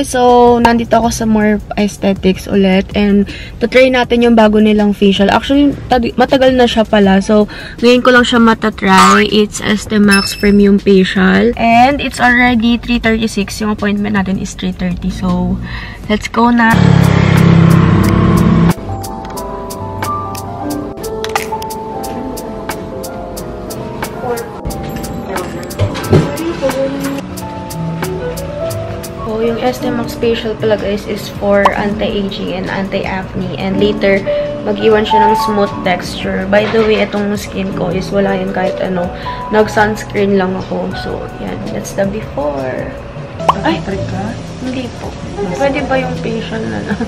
guys, so nandito ako sa More Aesthetics ulit and tatry natin yung bago nilang facial. Actually, matagal na siya pala. So, ngayon ko lang siya matatry. It's ST Max Premium Facial and it's already 3:36. Yung appointment natin is 3:30. So, let's go na. So, yung ST Max Facial pala guys is for anti-aging and anti-acne. And later, mag-iwan siya ng smooth texture. By the way, itong skin ko is wala yun kahit ano. Nag-sunscreen lang ako. So, yan. That's the before. Ay! Hindi po. Pwede ba yung facial na lang?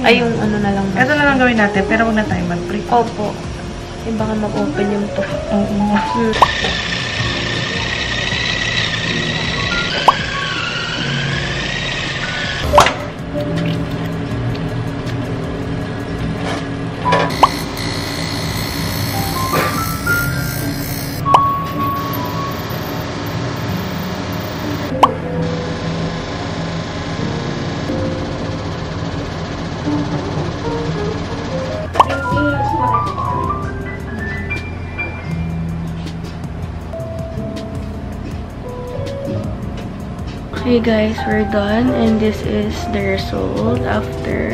Ay, yung ano na lang. Ito na lang gawin natin, pero huwag na tayo mag-break. Opo. Yung baka mag-open yung to. Oo. Okay guys, we're done and this is the result after.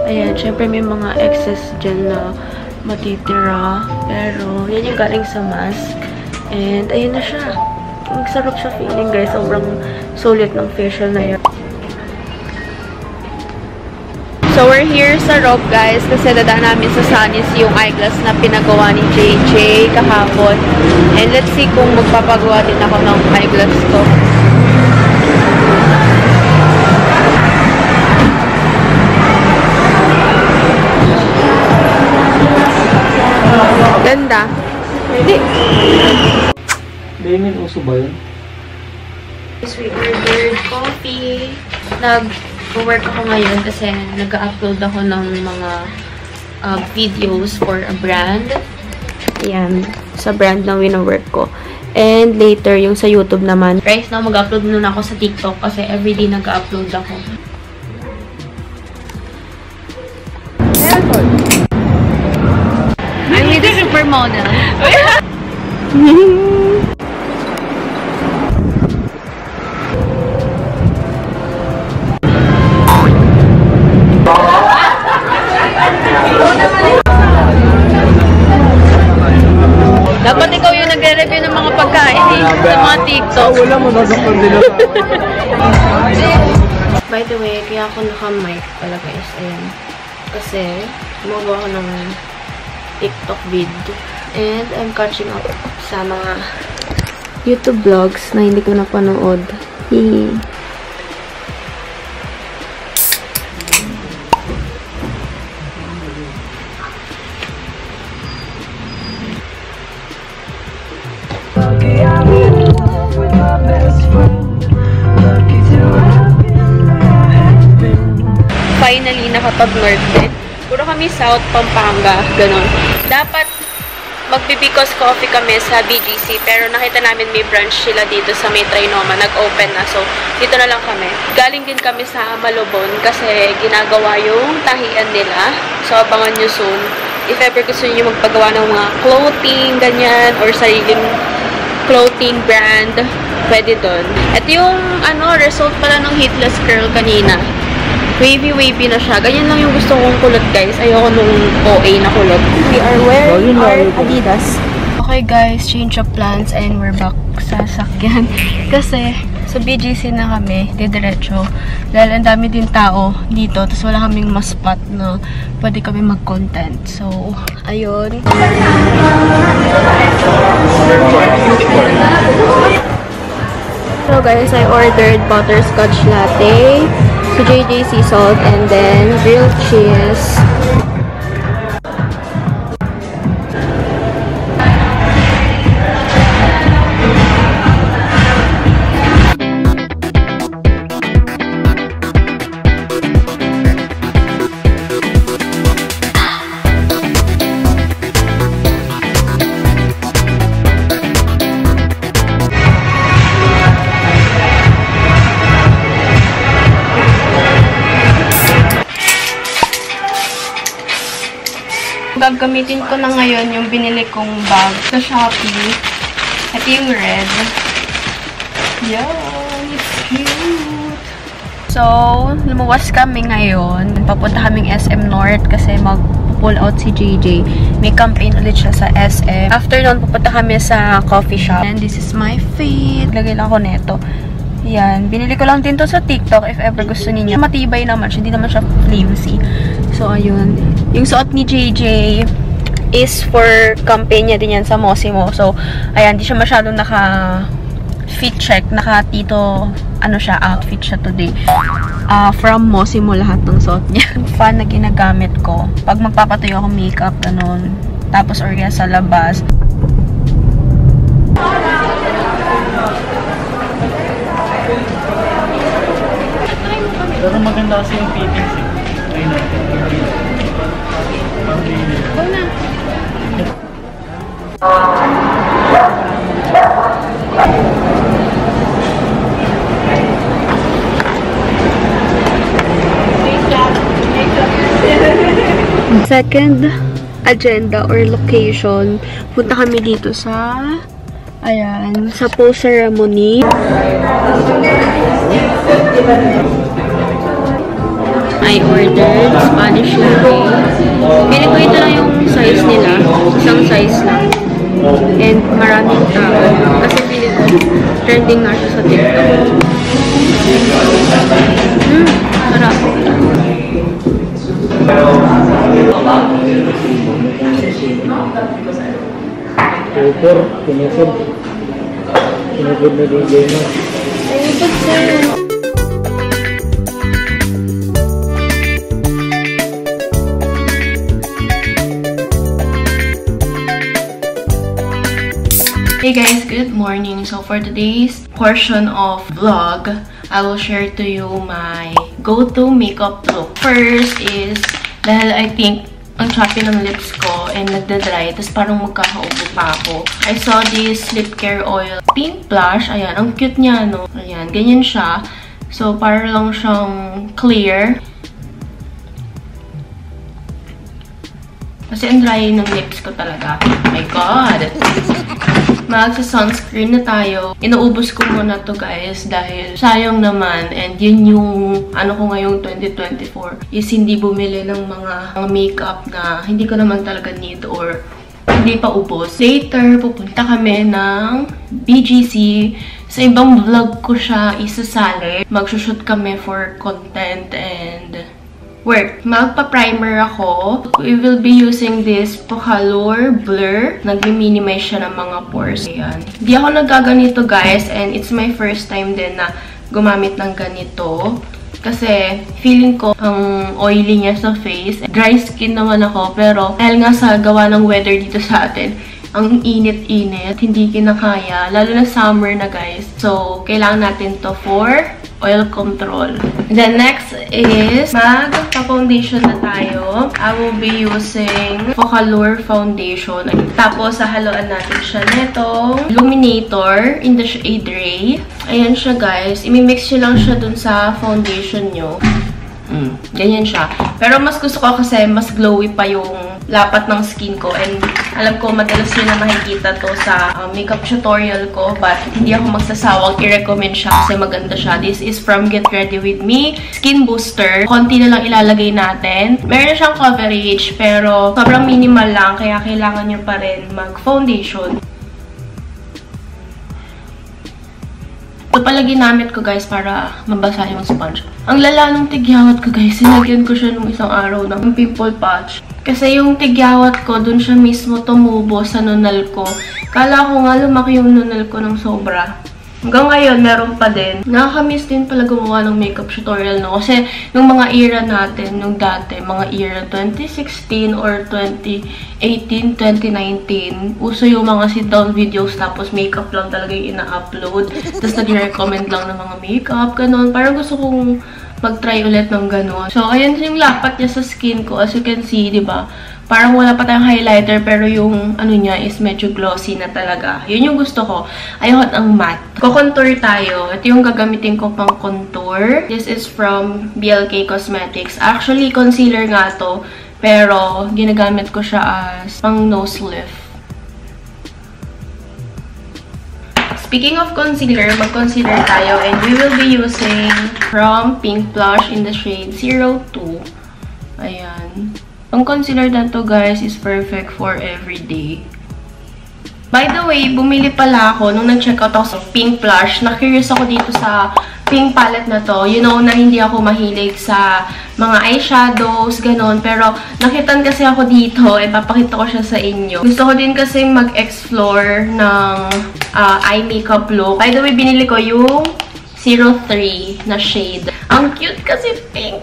Ayan, syempre may mga excess dyan na matitira, pero yan yung galing sa mask and ayun na siya. Ang sarap siya feeling guys, sobrang sulit ng facial na yan. So we're here sa Rob guys kasi dadaan namin sa Sunny's yung eyeglass na pinagawa ni JJ kahapon and let's see kung magpapagawa din ako ng eyeglass ko. Ganda. Hindi. Damien, uso ba yun? We ordered coffee. Nag-work ako ngayon kasi nag-upload ako ng mga videos for a brand. Ayan. Sa brand na wino-work ko. And later, yung sa YouTube naman. Right now, mag-upload muna ako sa TikTok kasi everyday nag-upload ako. I'm with the supermodel. Dapat ikaw yung nagre-review ng mga pagkain sa mga TikTok. Wala mo, nasaktan din ako. By the way, kaya ako naka-mic pala guys. Ayan. Kasi, gumagawa ko ng TikTok video. And I'm catching up sa mga YouTube vlogs na hindi ko napanood. Hihi. Finally, nakapag-north din. Puro kami South Pampanga, ganun. Dapat magbe-Bicos Coffee kami sa BGC, pero nakita namin may branch sila dito sa may Trinoma, nag-open na. So, dito na lang kami. Galing din kami sa Malabon kasi ginagawa yung tahian nila. So, abangan nyo soon. If ever gusto nyo magpagawa ng mga clothing, ganyan, or sariling clothing brand, pwede dun. At yung, result pala ng Hitless Curl kanina. Wavy na siya. Ganyan lang yung gusto kong kulot, guys. Ayoko nung OA na kulot. We are wearing our Adidas. Okay, guys. Change of plans and we're back sa sakyan. Kasi, sa BGC na kami, didiretso. Dahil ang dami din tao dito. Tapos wala kaming mas spot na pwede kami mag-content. So, ayun. So, guys, I ordered butterscotch latte, JJ sea salt, and then grilled cheese. gagamitin ko na ngayon yung binili kong bag sa Shopee. Ito yung red. Yan, it's cute. So, lumuwas kami ngayon. Papunta kaming SM North kasi mag-pull out si JJ. May campaign ulit siya sa SM. After nun, pupunta kami sa coffee shop. And this is my fit. Lagay lang ako neto. Yan. Binili ko lang din to sa TikTok if ever gusto niyo. Matibay naman siya. Hindi naman siya flimsy. So, ayun. Yung suot ni JJ is for campaign niya din yan sa Mosimo. So, ayan. Di siya masyadong naka-fit check. Naka-tito, ano siya, outfit siya today. From Mosimo lahat ng suot niya. Fan na ginagamit ko. Pag magpapatuyo ako makeup, ganun. Tapos, or sa labas. Pero maganda kasi yung fittings eh. Ayun na. Go na. Second agenda or location, punta kami dito sa ayan, sa post ceremony. I ordered Spanish latte. Pili ko ito lang yung size nila. Isang size lang. And maraming tao. Kasi pili ko, trending na siya sa TikTok. Sarap. Kinupod na din dyan mo. Ayun, sir. Hey guys, good morning. So for today's portion of vlog, I will share to you my go-to makeup look. First is, dahil I think ang choppy ng lips ko and nagda-dry, tapos parang magkakaubo pa ako. I saw this lip care oil pink blush. Ayan, ang cute niya, no? Ayan, ganyan siya. So parang lang siyang clear. Kasi ang dry ng lips ko talaga. Oh my God! Magsa-sunscreen na tayo. Inaubos ko muna to guys dahil sayang naman, and yun yung ano ko ngayong 2024 is hindi bumili ng mga makeup na hindi ko naman talaga need or hindi pa ubos. Later, pupunta kami ng BGC. Sa ibang vlog ko siya isasali. Magsushoot kami for content and work. Magpa-primer ako. We will be using this Pocallure Blur. Nag-minimize siya ng mga pores. Ayan. Hindi ako nagaganito guys, and it's my first time din na gumamit ng ganito. Kasi feeling ko ang oily niya sa face. Dry skin naman ako, pero dahil nga sa gawa ng weather dito sa atin, ang init-init, hindi kinakaya. Lalo na summer na guys. So, kailangan natin to for oil control. Then next is magpa-foundation na tayo. I will be using Pocallure foundation. Tapos hahaluan natin siya netong illuminator in the shade Ray. Ayan siya guys. Imi-mix nyo lang siya dun sa foundation nyo. Ganyan siya. Pero mas gusto ko kasi mas glowy pa yung lapat ng skin ko, and alam ko madalas yun na makikita to sa makeup tutorial ko, but hindi ako magsasawang i-recommend siya kasi maganda siya. This is from Get Ready With Me Skin Booster. Konti na lang ilalagay natin. Meron siyang coverage pero sobrang minimal lang, kaya kailangan nyo pa rin mag-foundation. Ito pala ginamit ko guys para mabasa yung sponge. Ang lala ng tigyawat ko guys, sinagyan ko siya nung isang araw ng pimple patch. Kasi yung tigyawat ko, dun siya mismo tumubo sa nunal ko. Kala ko nga lumaki yung nunal ko ng sobra. Hanggang ngayon, meron pa din. Nakakamiss din pala gumawa ng makeup tutorial, no? Kasi nung mga era natin, nung dati, mga era 2016 or 2018, 2019, uso yung mga sit-down videos tapos makeup lang talaga yung ina-upload. Tapos nag-recommend lang ng mga makeup, ganun. Parang gusto kong mag-try ulit ng ganun. So, ayan yung lapat niya sa skin ko. As you can see, diba? Parang wala pa tayong highlighter, pero yung ano niya is medyo glossy na talaga. Yun yung gusto ko. Ayun ang matte. Ko-contour tayo. Ito yung gagamitin ko pang contour. This is from BLK Cosmetics. Actually, concealer nga to. Pero, ginagamit ko siya as pang nose lift. Speaking of concealer, mag-concealer tayo and we will be using from Pink Blush in the shade 02. Ayan. Ang concealer na to guys is perfect for everyday. By the way, bumili pala ako nung nag-check out ako sa Pink Blush. Na-curious ako dito sa pink palette na to. You know na hindi ako mahilig sa mga eyeshadows, ganon. Pero nakitan kasi ako dito, papakita ko siya sa inyo. Gusto ko din kasi mag-explore ng eye makeup look. By the way, binili ko yung 03 na shade. Ang cute kasi pink.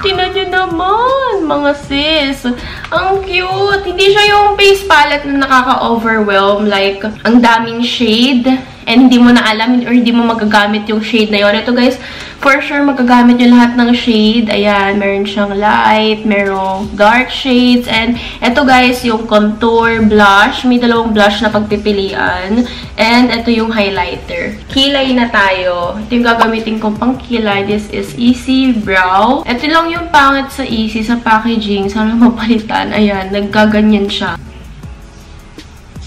Tingnan nyo naman, mga sis. Ang cute. Hindi siya yung face palette na nakaka-overwhelm. Like, ang daming shade. And hindi mo na alam or hindi mo magagamit yung shade na yun. Ito guys, for sure magagamit yung lahat ng shade. Ayan, meron siyang light, merong dark shades. And ito guys, yung contour blush. May dalawang blush na pagpipilian. And ito yung highlighter. Kilay na tayo. Ito yung gagamitin kong pang kilay. This is Easy Brow. Ito lang yung pangit sa Easy, sa packaging. Sana mapalitan. Ayan, naggaganyan siya.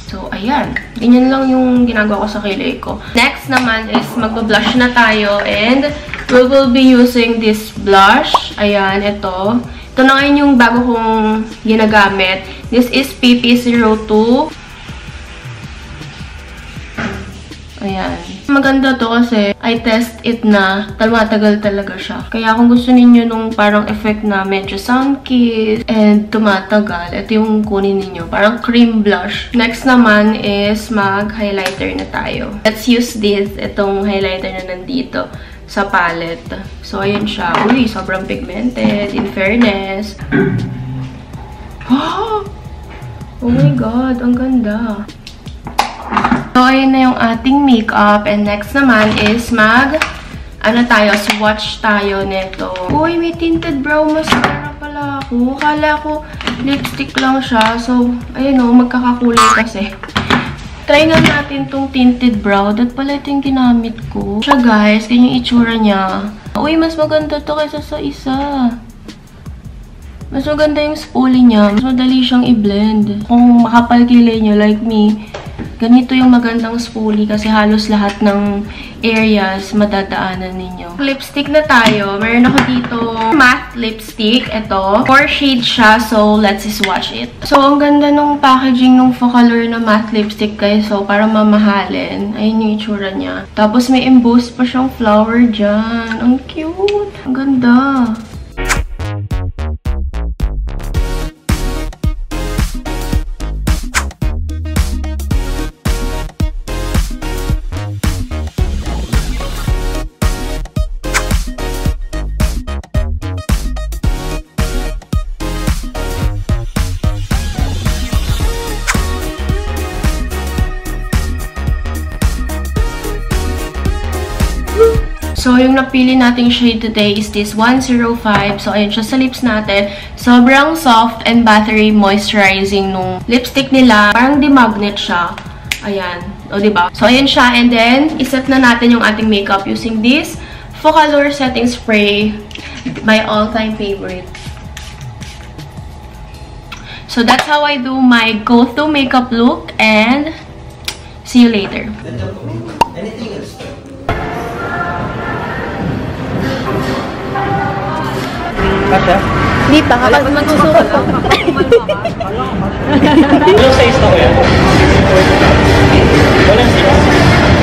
So, ayan. Ganyan lang yung ginagawa ko sa kilay ko. Next naman is magpa-blush na tayo. And we will be using this blush. Ayan, ito. Ito na ngayon yung bago kong ginagamit. This is PP02. Ayan. Maganda to kasi I test it na. Matagal talaga siya. Kaya kung gusto ninyo nung parang effect na medyo sun-kissed and tumatagal, ito yung kunin ninyo. Parang cream blush. Next naman is mag-highlighter na tayo. Let's use this. Itong highlighter na nandito sa palette. So, ayan siya. Uy, sobrang pigmented. In fairness. Oh my God. Ang ganda. So, ayan na yung ating makeup. And next naman is swatch tayo nito. Uy, may tinted brow mascara pala ako. Akala ko lipstick lang siya. So, ayun o, magkakakulay kasi. Try nga natin tong tinted brow. Dat pala ito yung ginamit ko. Siya guys, ganyan yung itsura niya. Uy, mas maganda to kaysa sa isa. Mas maganda yung spoolie niya. Mas madali siyang i-blend. Kung makapal kilay niyo like me, ganito yung magandang spoolie kasi halos lahat ng areas madadaanan ninyo. Lipstick na tayo. Meron ako dito matte lipstick. Ito. 4 shades siya. So, let's swatch it. So, ang ganda nung packaging nung Focalure na matte lipstick guys. So, para mamahalin. Ayun yung itsura niya. Tapos, may embossed pa siyang flower dyan. Ang cute. Ang ganda. So, yung napili nating shade today is this 105. So, ayun siya sa lips natin. Sobrang soft and battery moisturizing nung lipstick nila. Parang demagnet siya. Ayan. O, diba? So, ayun siya. And then, iset na natin yung ating makeup using this Focalure Setting Spray. My all-time favorite. So, that's how I do my go-to makeup look. And, see you later. Anything else? Kasha? Hindi pa. Kapag magsusukat ko. Ilang size na ko yan? Walang size.